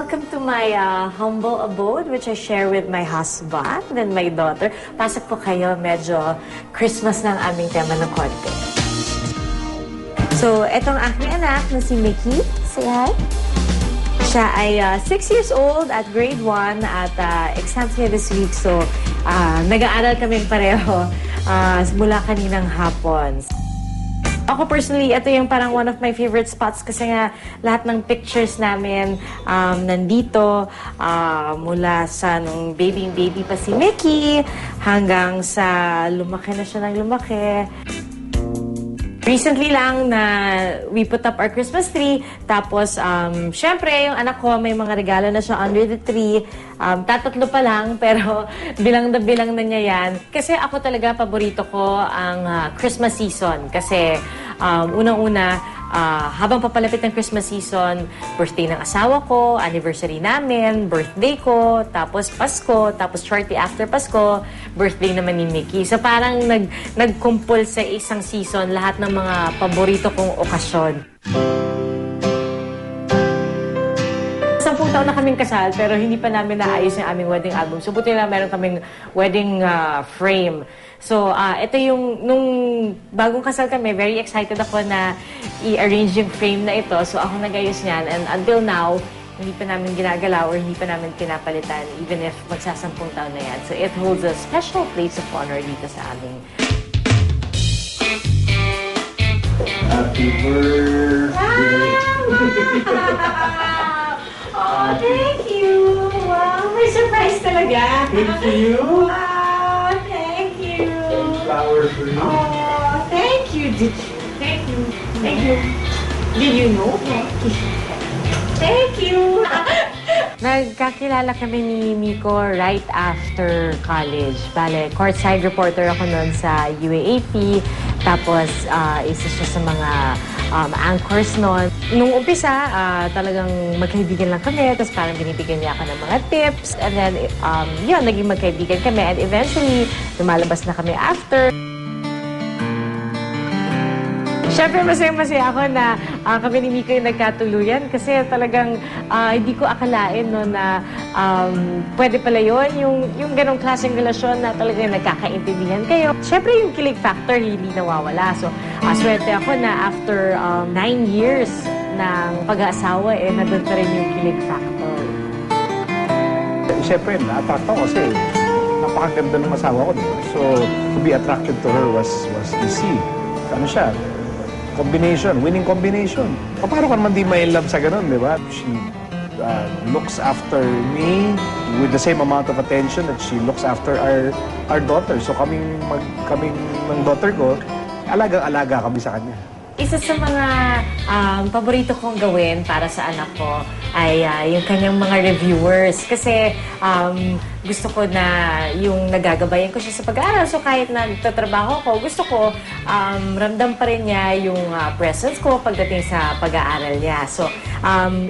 welcome to my humble abode, which I share with my husband and my daughter. Pasok po kayo, medyo Christmas ng aming tema ng konti. So, etong aking anak na si Mickey. Say hi. Siya ay 6 years old at grade 1 at exams niya this week. So, nag-aaral kaming pareho mula kaninang hapon. Ako personally, ito yung parang one of my favorite spots kasi nga lahat ng pictures namin nandito mula sa nung baby pa si Mickey hanggang sa lumaki na siya ng lumaki. Recently lang na we put up our Christmas tree. Tapos, syempre, yung anak ko, may mga regalo na siya under the tree. Tatatlo pa lang, pero bilang na niya yan. Kasi ako talaga, paborito ko ang Christmas season. Kasi, unang-una, habang papalapit ng Christmas season, birthday ng asawa ko, anniversary namin, birthday ko, tapos Pasko, tapos shortly after Pasko, birthday naman ni Mickey. So parang nagkumpul sa isang season lahat ng mga paborito kong okasyon. 10 taon na kaming kasal, pero hindi pa namin naayos yung aming wedding album. So buti lang meron kaming wedding frame. So, ito yung, nung bagong kasal kami, very excited ako na i-arrange yung frame na ito. So, ako nag-ayos niyan. And until now, hindi pa namin ginagalaw or hindi pa namin pinapalitan, even if magsasampung taon na yan. So, it holds a special place of honor dito sa amin. Happy birthday! Oh, thank you! Wow, may surprise talaga! Thank you! Wow, thank you! Flowers for you. Oh, thank you! Thank you! Thank you! Did you know? Thank you! Nagkakilala kami ni Miko right after college. Bale, courtside reporter ako noon sa UAAP. Tapos, isa siya sa mga anchors noon. Nung umpisa, talagang magkaibigan lang kami. Tapos parang binibigyan niya ako ng mga tips. And then, yun, naging magkaibigan kami. And eventually, lumalabas na kami after. Siyempre, masaya ako na kami ni Miko yung nagkatuluyan kasi talagang hindi ko akalain no, na pwede pala yun, yung ganong klaseng relasyon na talagang nagkakaintindihan kayo. Siyempre, yung kilig factor hindi nawawala. So, swerte ako na after 9 years ng pag-aasawa, nandun pa rin yung kilig factor. Siyempre, na-attract ako kasi napakaganda ng asawa ko. So, to be attracted to her was easy. Ano siya? Combination, winning combination. Paano ka naman di may love sa ganun, di ba? She looks after me with the same amount of attention that she looks after our daughter. So kaming ng daughter ko, alagang-alaga kami sa kanya. Isa sa mga paborito kong gawin para sa anak ko ay yung kanyang mga reviewers. Kasi gusto ko na yung nagagabayan ko siya sa pag-aaral. So kahit nagtatrabaho ko, gusto ko ramdam pa rin niya yung presence ko pagdating sa pag-aaral niya. So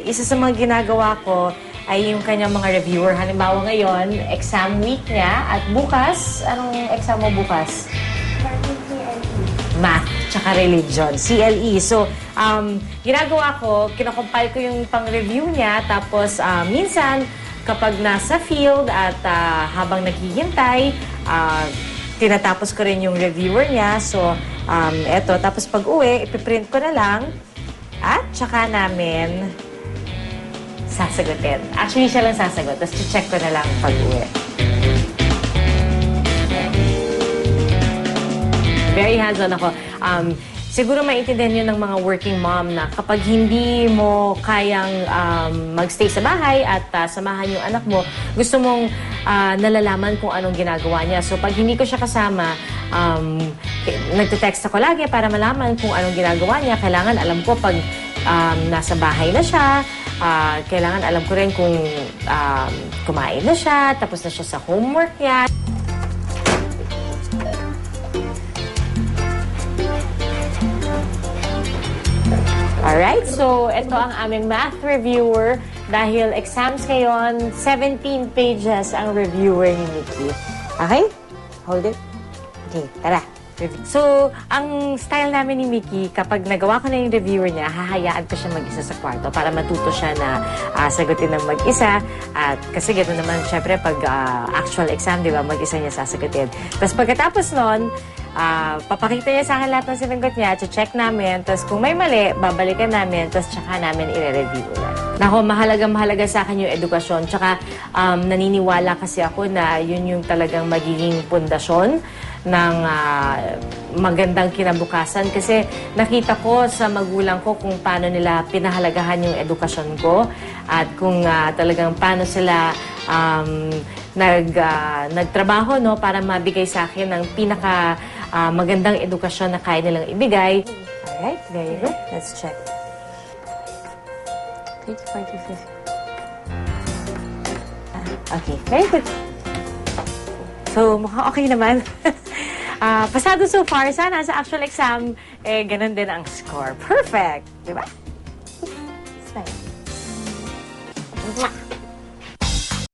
isa sa mga ginagawa ko ay yung kanyang mga reviewer. Halimbawa ngayon, exam week niya. At bukas, anong exam mo bukas? Math, tsaka religion, CLE. So, ginagawa ko, kinocompile ko yung pang-review niya, tapos minsan, kapag nasa field at habang naghihintay, tinatapos ko rin yung reviewer niya. So, eto, tapos pag-uwi, ipiprint ko na lang, at tsaka namin sasagutin. Actually, siya lang sasagot, tapos check ko na lang pag-uwi. Very hands-on ako. Siguro maintindihan nyo ng mga working mom na kapag hindi mo kayang magstay sa bahay at samahan yung anak mo, gusto mong nalalaman kung anong ginagawa niya. So pag hindi ko siya kasama, nagte-text ako lagi para malaman kung anong ginagawa niya. Kailangan alam ko pag nasa bahay na siya, kailangan alam ko rin kung kumain na siya, tapos na siya sa homework niya. Alright, so ito ang aming math reviewer. Dahil exams ngayon, 17 pages ang reviewer ni Mickey. Okay? Hold it. Okay, tara. So, ang style namin ni Mickey, kapag nagawa ko na yung reviewer niya, hahayaan ko siya mag-isa sa kwarto para matuto siya na sagutin ng mag-isa. At kasi gano'n naman, syempre, pag actual exam, di ba, mag-isa niya sasagutin. Tapos pagkatapos nun, papakita niya sa akin lahat ng sinagot niya, check namin, tapos kung may mali, babalikan namin, tapos tsaka namin i-review ulit. Nako, mahalaga sa akin yung edukasyon. Tsaka naniniwala kasi ako na yun yung talagang magiging pundasyon ng magandang kinabukasan. Kasi nakita ko sa magulang ko kung paano nila pinahalagahan yung edukasyon ko at kung talagang paano sila nagtrabaho, no, para mabigay sa akin ng pinaka magandang edukasyon na kaya nilang ibigay. Alright, there you go. Let's check. 35 to 50. Okay, very good. So, mukhang okay naman. Pasado so far. Sana sa actual exam, ganun din ang score. Perfect! Diba? It's nice.